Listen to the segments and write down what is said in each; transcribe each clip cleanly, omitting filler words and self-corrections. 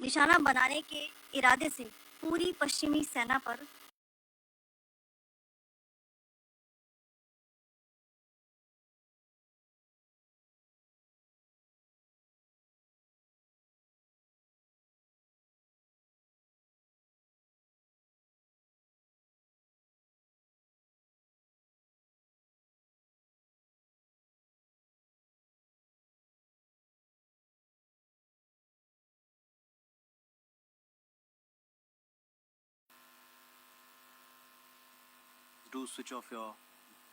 निशाना बनाने के इरादे से पूरी पश्चिमी सेना पर Do switch off your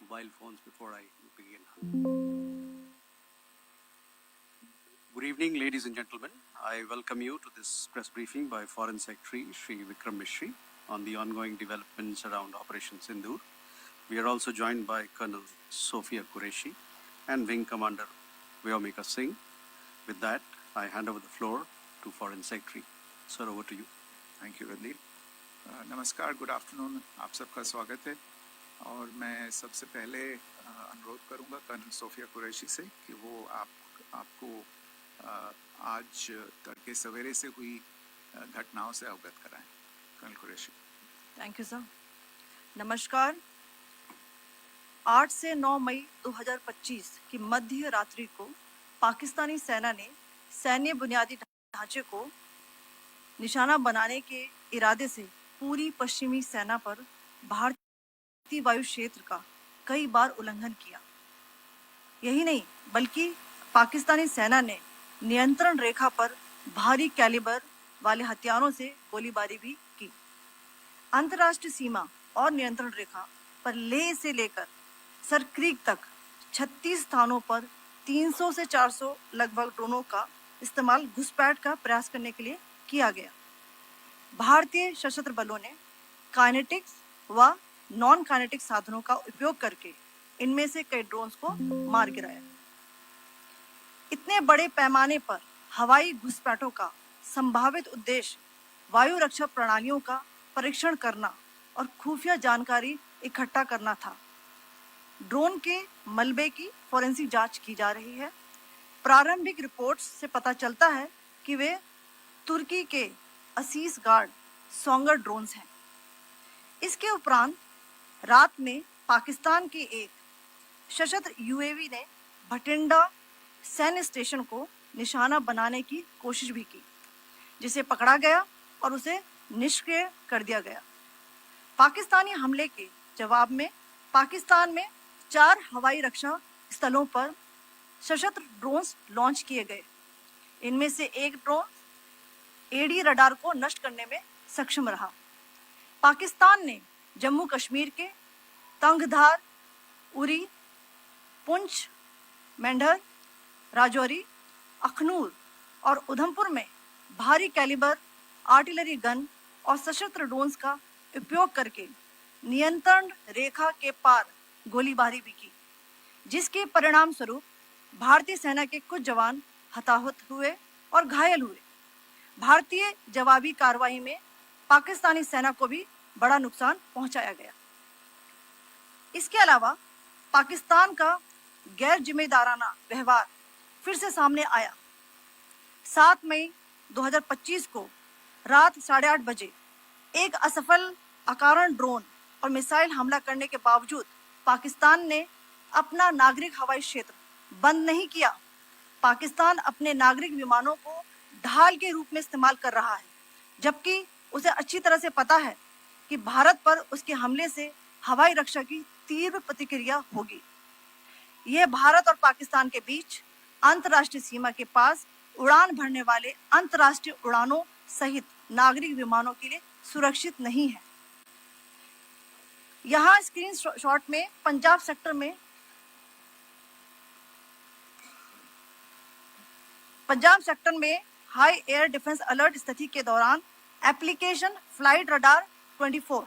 mobile phones before I begin. Good evening, ladies and gentlemen. I welcome you to this press briefing by Foreign Secretary Shri Vikram Mishri on the ongoing developments around Operation Sindoor. We are also joined by Colonel Sophia Qureshi and Wing Commander Vyomika Singh. With that, I hand over the floor to Foreign Secretary. Sir, over to you. Thank you Randeep. नमस्कार, good afternoon, आप सबका स्वागत है। और मैं सबसे पहले अनुरोध करूंगा कर्नल सोफिया कुरैशी से कि वो आपको आज तड़के सवेरे से हुई घटनाओं से अवगत कराएं। Colonel Qureshi. Thank you sir. नमस्कार। 8 से 9 मई 2025 की मध्य रात्रि को पाकिस्तानी सेना ने सैन्य बुनियादी ढांचे को निशाना बनाने के इरादे से पूरी पश्चिमी सेना पर भारतीय वायु क्षेत्र का कई बार उल्लंघन किया। यही नहीं बल्कि पाकिस्तानी सेना ने नियंत्रण रेखा पर भारी कैलिबर वाले हथियारों से गोलीबारी भी की। अंतर्राष्ट्रीय सीमा और नियंत्रण रेखा पर लेह से लेकर सर क्रीक तक 36 स्थानों पर 300 से 400 लगभग ड्रोनों का इस्तेमाल घुसपैठ का प्रयास करने के लिए किया गया। भारतीय सशस्त्र बलों ने काइनेटिक्स व नॉन काइनेटिक साधनों का उपयोग करके इनमें से कई ड्रोन्स को मार गिराया। इतने बड़े पैमाने पर हवाई घुसपैठों का संभावित उद्देश्य वायु रक्षा प्रणालियों का परीक्षण करना और खुफिया जानकारी इकट्ठा करना था। ड्रोन के मलबे की फोरेंसिक जांच की जा रही है। प्रारंभिक रिपोर्ट्स से पता चलता है कि वे तुर्की के असीस गार्ड सोंगर ड्रोन्स हैं। इसके उपरांत रात में पाकिस्तान के एक सशस्त्र यूएवी ने भटिंडा सैन्य स्टेशन को निशाना बनाने की कोशिश भी की, जिसे पकड़ा गया और उसे निष्क्रिय कर दिया गया। पाकिस्तानी हमले के जवाब में पाकिस्तान में 4 हवाई रक्षा स्थलों पर सशस्त्र ड्रोन्स लॉन्च किए गए। इनमें से एक ड्रोन एडी रडार को नष्ट करने में सक्षम रहा। पाकिस्तान ने जम्मू कश्मीर के तंगधार, उरी, पुंछ, मेंढर, राजौरी, अखनूर और उधमपुर में भारी कैलिबर आर्टिलरी गन और सशस्त्र ड्रोन्स का उपयोग करके नियंत्रण रेखा के पार गोलीबारी भी की, जिसके परिणाम स्वरूप भारतीय सेना के कुछ जवान हताहत हुए और घायल हुए। भारतीय जवाबी कार्रवाई में पाकिस्तानी सेना को भी बड़ा नुकसान पहुंचाया गया। इसके अलावा पाकिस्तान का गैर जिम्मेदाराना व्यवहार फिर से सामने आया। 7 मई 2025 को रात 8:30 बजे एक असफल अकारण ड्रोन और मिसाइल हमला करने के बावजूद पाकिस्तान ने अपना नागरिक हवाई क्षेत्र बंद नहीं किया। पाकिस्तान अपने नागरिक विमानों को ढाल के रूप में इस्तेमाल कर रहा है, जबकि उसे अच्छी तरह से पता है कि भारत पर उसके हमले से हवाई रक्षा की तीव्र प्रतिक्रिया होगी। यह भारत और पाकिस्तान के बीच अंतर्राष्ट्रीय सीमा के पास उड़ान भरने वाले अंतर्राष्ट्रीय उड़ानों सहित नागरिक विमानों के लिए सुरक्षित नहीं है। यहाँ स्क्रीन शॉट में पंजाब सेक्टर में हाई एयर डिफेंस अलर्ट स्थिति के दौरान एप्लीकेशन फ्लाइट रडार 24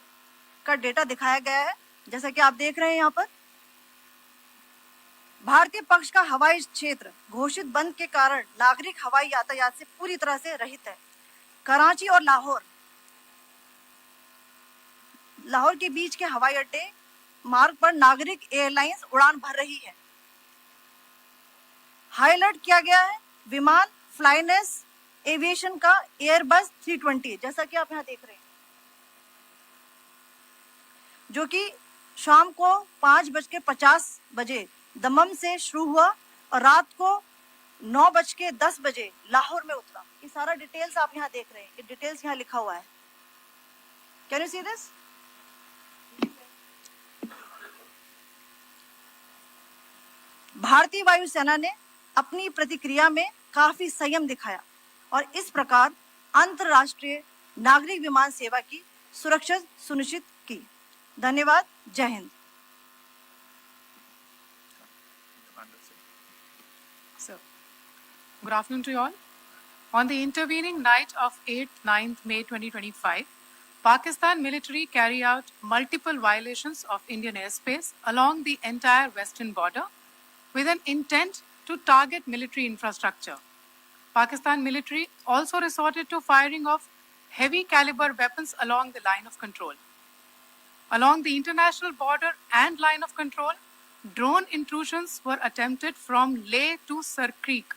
का डेटा दिखाया गया है। जैसा कि आप देख रहे हैं, यहाँ पर भारतीय पक्ष का हवाई क्षेत्र घोषित बंद के कारण नागरिक हवाई यातायात से पूरी तरह से रहित है। कराची और लाहौर के बीच के हवाई अड्डे मार्ग पर नागरिक एयरलाइंस उड़ान भर रही है। हाई अलर्ट किया गया है। विमान फ्लाइनेस एविएशन का एयरबस 320, जैसा कि आप यहाँ देख रहे हैं, जो कि शाम को 5:50 दमम से शुरू हुआ और रात को 9:10 लाहौर में उतरा। ये सारा डिटेल्स आप यहाँ देख रहे हैं, ये डिटेल्स यहाँ लिखा हुआ है। Can you see this? भारतीय वायुसेना ने अपनी प्रतिक्रिया में काफी संयम दिखाया और इस प्रकार अंतरराष्ट्रीय नागरिक विमान सेवा की सुरक्षा सुनिश्चित की। धन्यवाद। जय Hind. So, good afternoon to you all. On the intervening night of 8th, 9th May 2025, Pakistan military carried out multiple violations of Indian airspace along the entire western border with an intent to target military infrastructure. Pakistan military also resorted to firing of heavy caliber weapons along the line of control. Along the international border and line of control, drone intrusions were attempted from Leh to Sir Creek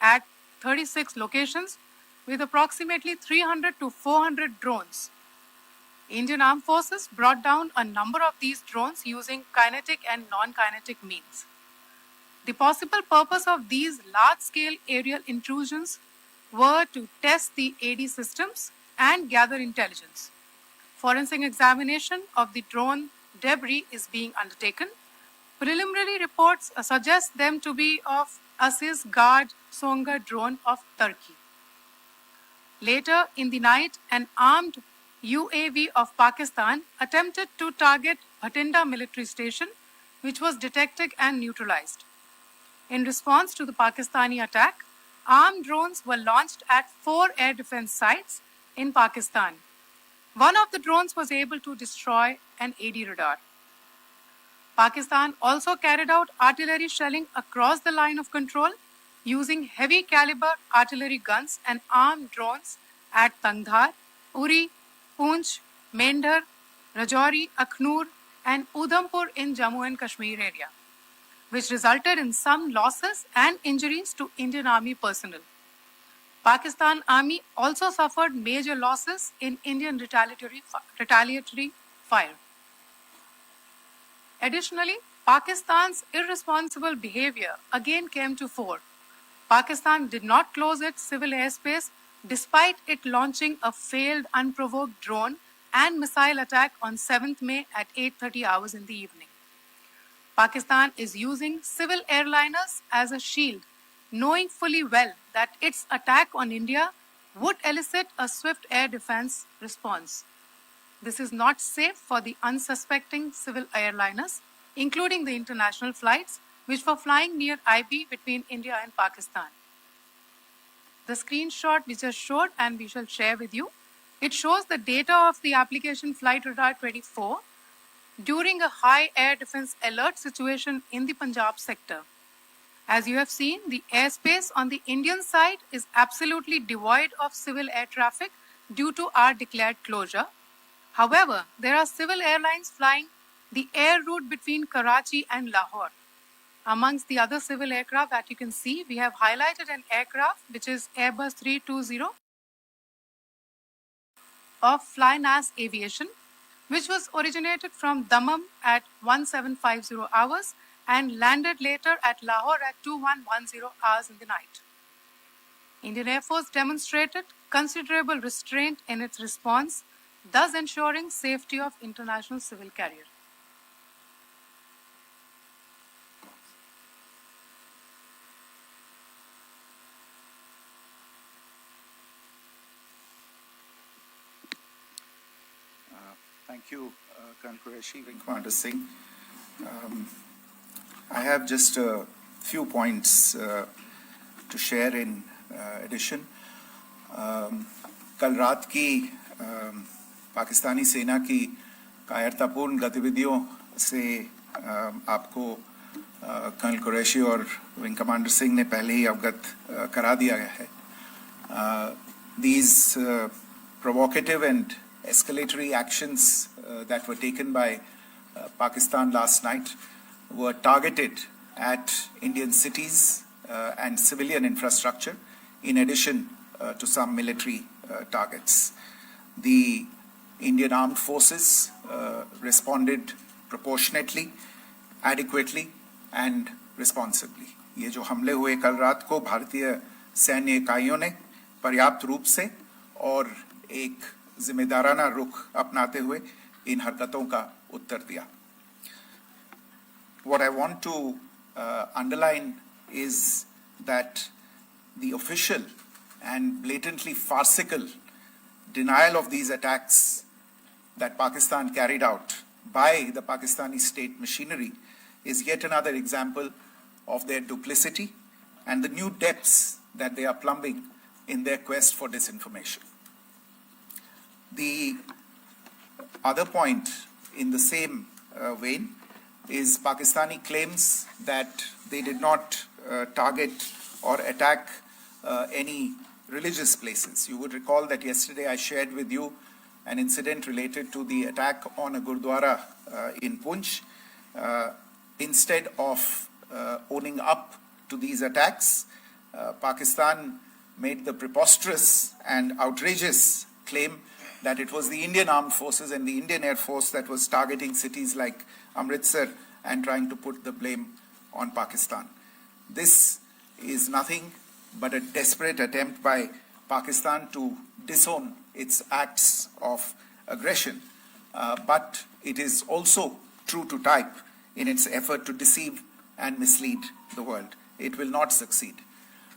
at 36 locations with approximately 300 to 400 drones. Indian Armed Forces brought down a number of these drones using kinetic and non-kinetic means. The possible purpose of these large-scale aerial intrusions were to test the AD systems and gather intelligence. Forensic examination of the drone debris is being undertaken. Preliminary reports suggest them to be of Aziz Guard Songa drone of Turkey. Later in the night, an armed UAV of Pakistan attempted to target Bhatinda military station, which was detected and neutralized. In response to the Pakistani attack, armed drones were launched at 4 air defense sites in Pakistan. One of the drones was able to destroy an AD radar. Pakistan also carried out artillery shelling across the line of control using heavy caliber artillery guns and armed drones at Tangdhar, Uri, Poonch, Mendhar, Rajouri, Akhnur and Udhampur in Jammu and Kashmir area, which resulted in some losses and injuries to Indian Army personnel. Pakistan Army also suffered major losses in Indian retaliatory fire. Additionally, Pakistan's irresponsible behavior again came to fore. Pakistan did not close its civil airspace despite it launching a failed unprovoked drone and missile attack on 7th May at 8:30 hours in the evening. Pakistan is using civil airliners as a shield, knowing fully well that its attack on India would elicit a swift air defense response. This is not safe for the unsuspecting civil airliners, including the international flights which were flying near IB between India and Pakistan. The screenshot we just showed and we shall share with you, it shows the data of the application Flight Radar 24 during a high air defense alert situation in the Punjab sector. As you have seen, the airspace on the Indian side is absolutely devoid of civil air traffic due to our declared closure. However, there are civil airlines flying the air route between Karachi and Lahore. Amongst the other civil aircraft that you can see, we have highlighted an aircraft which is Airbus 320 of Flynas Aviation, which was originated from Dammam at 1750 hours and landed later at Lahore at 2110 hours in the night. Indian Air Force demonstrated considerable restraint in its response, thus ensuring safety of international civil carrier. Thank you, Colonel Qureshi, Wing Commander Singh. I have just a few points to share in addition. कल रात की पाकिस्तानी सेना की कायरतापूर्ण गतिविधियों से आपको colonel Qureshi और विंग कमांडर सिंह ने पहले ही अवगत करा दिया गया है. These provocative and escalatory actions that were taken by Pakistan last night were targeted at Indian cities and civilian infrastructure, in addition to some military targets. The Indian Armed Forces responded proportionately, adequately and responsibly. ये जो हमले हुए कल रात को भारतीय सैन्य इकाइयों ने पर्याप्त रूप से और एक जिम्मेदाराना रुख अपनाते हुए इन हरकतों का उत्तर दिया. What I want to underline is that the official and blatantly farcical denial of these attacks that Pakistan carried out by the Pakistani state machinery is yet another example of their duplicity and the new depths that they are plumbing in their quest for disinformation. The other point in the same vein is Pakistani claims that they did not target or attack any religious places. You would recall that yesterday I shared with you an incident related to the attack on a Gurdwara in Poonch. Instead of owning up to these attacks, Pakistan made the preposterous and outrageous claim that it was the Indian Armed Forces and the Indian Air Force that was targeting cities like Amritsar and trying to put the blame on Pakistan. This is nothing but a desperate attempt by Pakistan to disown its acts of aggression, but it is also true to type in its effort to deceive and mislead the world. It will not succeed.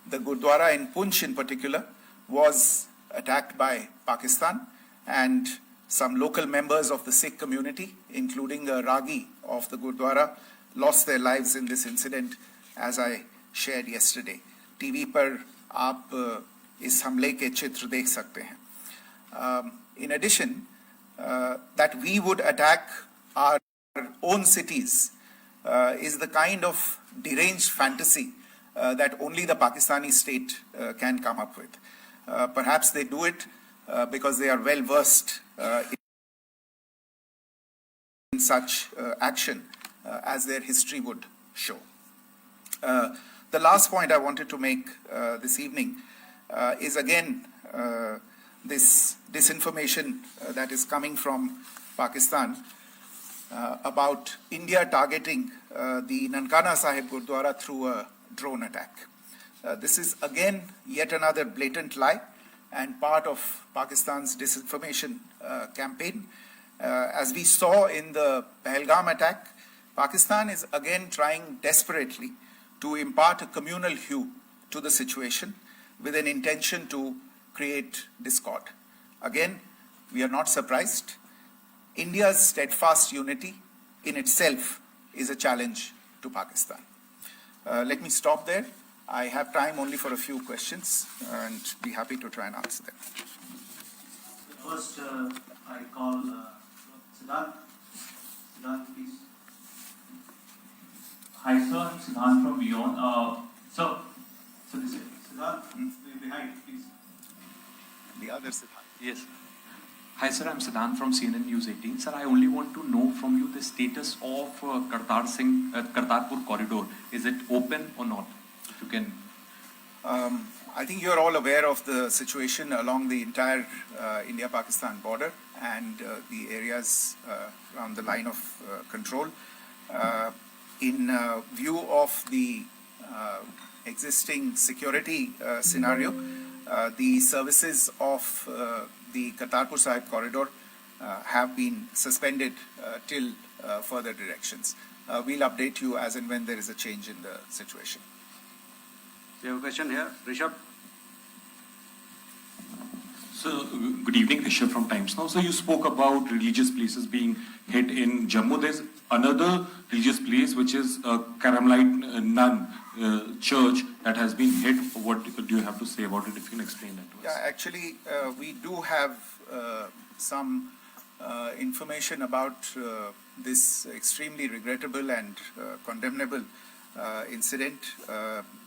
The Gurdwara in Poonch in particular was attacked by Pakistan, and some local members of the Sikh community, including a Ragi of the Gurdwara, lost their lives in this incident, as I shared yesterday. TV पर आप इस हमले के चित्र देख सकते हैं. In addition, that we would attack our own cities is the kind of deranged fantasy that only the Pakistani state can come up with. Perhaps they do it because they are well versed in such action as their history would show. The last point I wanted to make this evening is again this disinformation that is coming from Pakistan about India targeting the Nankana Sahib Gurdwara through a drone attack. This is again yet another blatant lie and part of Pakistan's disinformation campaign. As we saw in the Pahalgam attack, Pakistan is again trying desperately to impart a communal hue to the situation with an intention to create discord. Again, we are not surprised. India's steadfast unity in itself is a challenge to Pakistan. Let me stop there. I have time only for a few questions and be happy to try and answer them. First, I call Siddharth. Siddharth, please. Hi, sir. I'm Siddharth from Beyond. So this is Siddharth, behind, please. The other Siddharth. yes. Hi, sir. I'm Siddharth from CNN News 18. Sir, I only want to know from you the status of Kartarpur corridor. Is it open or not? If you can. I think you're all aware of the situation along the entire India-Pakistan border and the areas around the line of control. In view of the existing security scenario, the services of the Kartarpur Sahib corridor have been suspended till further directions. We'll update you as and when there is a change in the situation. We have a question here. Rishabh. So, good evening, Rishabh from Times Now. So, you spoke about religious places being hit in Jammu. There's another religious place which is a Carmelite nun church that has been hit. What do you have to say about it? If you can explain that to us. Yeah, actually, we do have some information about this extremely regrettable and condemnable incident.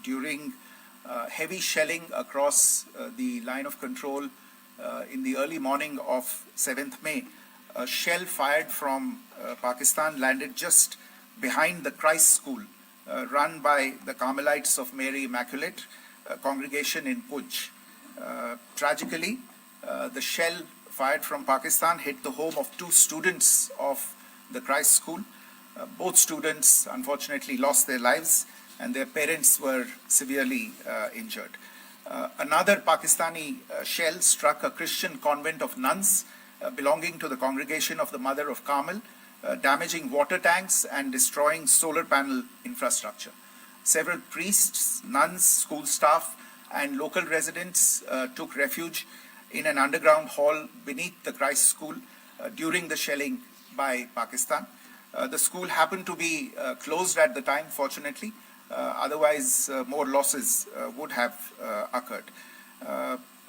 During heavy shelling across the line of control in the early morning of 7th May, a shell fired from Pakistan landed just behind the Christ School run by the Carmelites of Mary Immaculate, a congregation in Poonch. Tragically, the shell fired from Pakistan hit the home of 2 students of the Christ School. Both students unfortunately lost their lives and their parents were severely injured. Another Pakistani shell struck a Christian convent of nuns belonging to the congregation of the Mother of Carmel, damaging water tanks and destroying solar panel infrastructure. Several priests, nuns, school staff, and local residents took refuge in an underground hall beneath the Christ School during the shelling by Pakistan. The school happened to be closed at the time, fortunately. Otherwise, more losses would have occurred.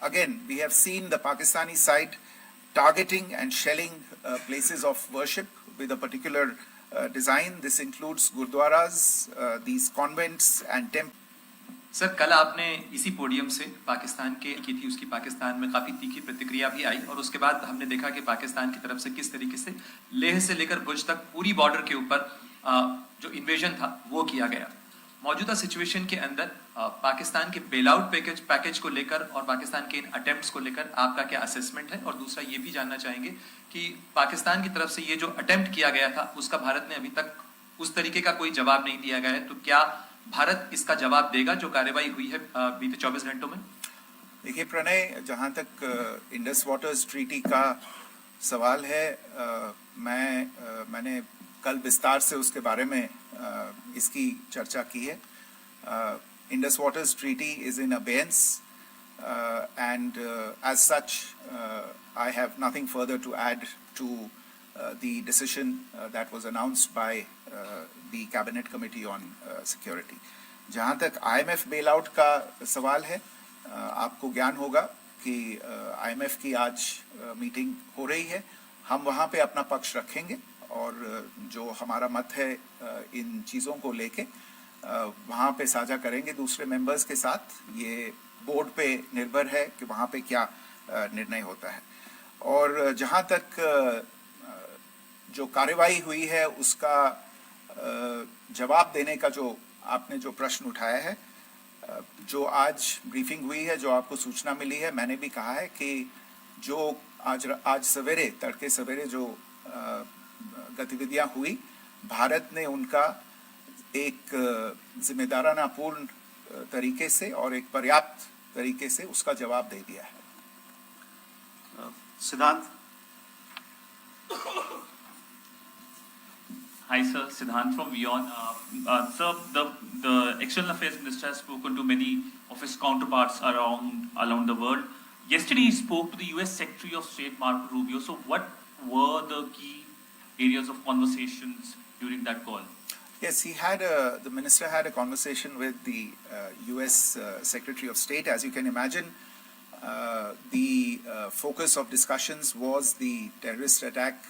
Again, we have seen the Pakistani side targeting and shelling places of worship with a particular design. This includes gurdwaras, these convents and temples. Sir, कल आपने इसी podium से पाकिस्तान की थी, उसकी पाकिस्तान में काफ़ी तीखी प्रतिक्रिया भी आई और उसके बाद हमने देखा कि पाकिस्तान की तरफ से किस तरीके से लेह से लेकर भुज तक पूरी बॉर्डर के ऊपर जो इन्वेजन था वो किया गया। मौजूदा सिचुएशन के अंदर पाकिस्तान के बेल आउट पैकेज को लेकर और पाकिस्तान के इन अटेम्प्ट्स को लेकर आपका क्या असेसमेंट है? और दूसरा ये भी जानना चाहेंगे कि पाकिस्तान की तरफ से ये जो अटेम्प्ट किया गया था उसका भारत ने अभी तक उस तरीके का कोई जवाब नहीं दिया गया है, तो क्या भारत इसका जवाब देगा जो कार्रवाई हुई है बीते 24 घंटों में? देखिए प्रणय, जहाँ तक इंडस वाटर्स ट्रीटी का सवाल है, मैंने कल विस्तार से उसके बारे में इसकी चर्चा की है। Indus Waters Treaty is in abeyance and as such I have nothing further to add to the decision that was announced by the Cabinet Committee on Security. जहाँ तक IMF bailout का सवाल है, आपको ज्ञान होगा कि IMF की आज मीटिंग हो रही है। हम वहाँ पे अपना पक्ष रखेंगे और जो हमारा मत है इन चीज़ों को लेके वहाँ पे साझा करेंगे दूसरे मेंबर्स के साथ। ये बोर्ड पे निर्भर है कि वहाँ पे क्या निर्णय होता है। और जहाँ तक जो कार्रवाई हुई है उसका जवाब देने का जो आपने जो प्रश्न उठाया है, जो आज ब्रीफिंग हुई है, जो आपको सूचना मिली है, मैंने भी कहा है कि जो आज सवेरे तड़के सवेरे जो गतिविधियां हुई, भारत ने उनका एक जिम्मेदाराना पूर्ण तरीके से और एक पर्याप्त तरीके से उसका जवाब दे दिया है। सिद्धांत। Hi sir, Siddhant from WION. Sir, the External Affairs Minister has spoken to many of his counterparts around the world. Yesterday he spoke to the US Secretary of State Marco Rubio. So what were the key areas of conversations during that call? Yes, the minister had a conversation with the US Secretary of State. As you can imagine, the focus of discussions was the terrorist attack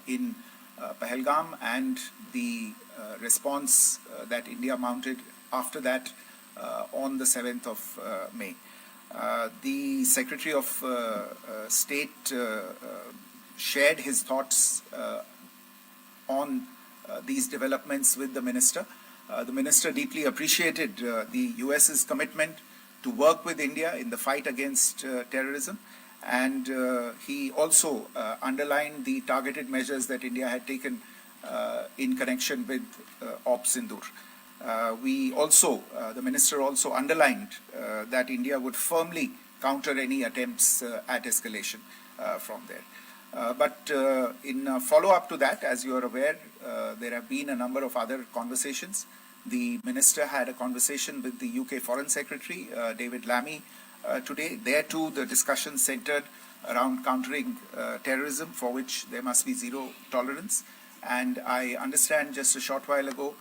in Pahalgam and the response that India mounted after that on the 7th of May. The Secretary of State shared his thoughts on these developments with the minister. The minister deeply appreciated the US's commitment to work with India in the fight against terrorism. And he also underlined the targeted measures that India had taken in connection with Ops Sindoor. The minister also underlined that India would firmly counter any attempts at escalation from there. But in follow-up to that, as you are aware, there have been a number of other conversations. The minister had a conversation with the UK Foreign Secretary, David Lammy, today. There too, the discussion centered around countering terrorism, for which there must be zero tolerance. And I understand just a short while ago,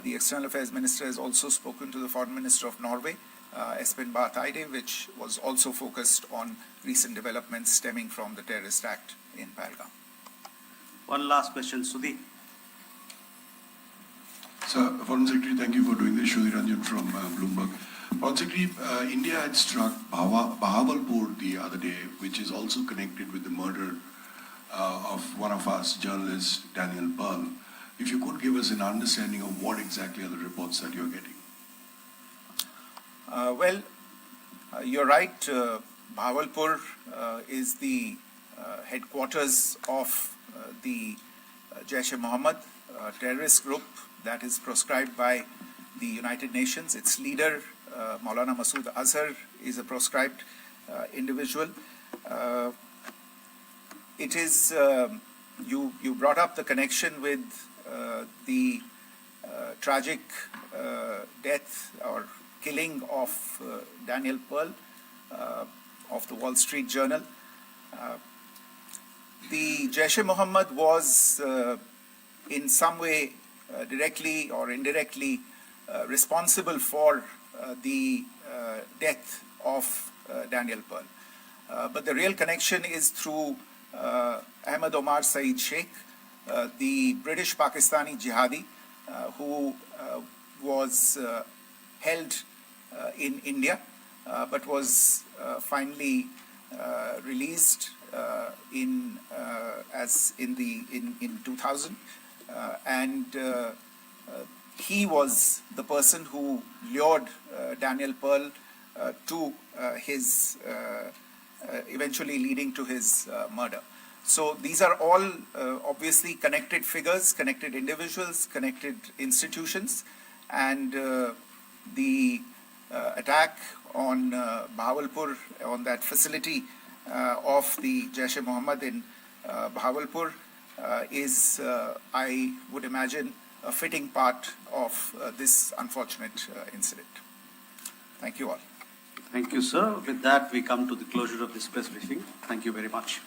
the External Affairs Minister has also spoken to the Foreign Minister of Norway, Espen Barth Eide, which was also focused on recent developments stemming from the terrorist act in Pahalgam. One last question, Sudhi. Sir, Foreign Secretary, thank you for doing this. Sudhi Ranjan from Bloomberg. Foreign Secretary, India had struck Bahawalpur the other day, which is also connected with the murder of one of us, journalist Daniel Pearl. If you could give us an understanding of what exactly are the reports that you're getting. You're right, Bahawalpur is the headquarters of the Jaish-e-Mohammed terrorist group that is proscribed by the United Nations. Its leader, Maulana Masood Azhar, is a proscribed individual. It is, you brought up the connection with the tragic death or killing of Daniel Pearl of the Wall Street Journal. The Jaish-e-Mohammed was in some way directly or indirectly responsible for the death of Daniel Pearl. But the real connection is through Ahmed Omar Saeed Sheikh, the British Pakistani jihadi who was held in India but was finally released in 2000, and he was the person who lured Daniel Pearl to his eventually leading to his murder. So these are all obviously connected figures, connected individuals, connected institutions, and the attack on Bahawalpur, on that facility of the Jaish-e-Mohammed in Bahawalpur is, I would imagine, a fitting part of this unfortunate incident. Thank you all. Thank you, sir. With that, we come to the closure of this press briefing. Thank you very much.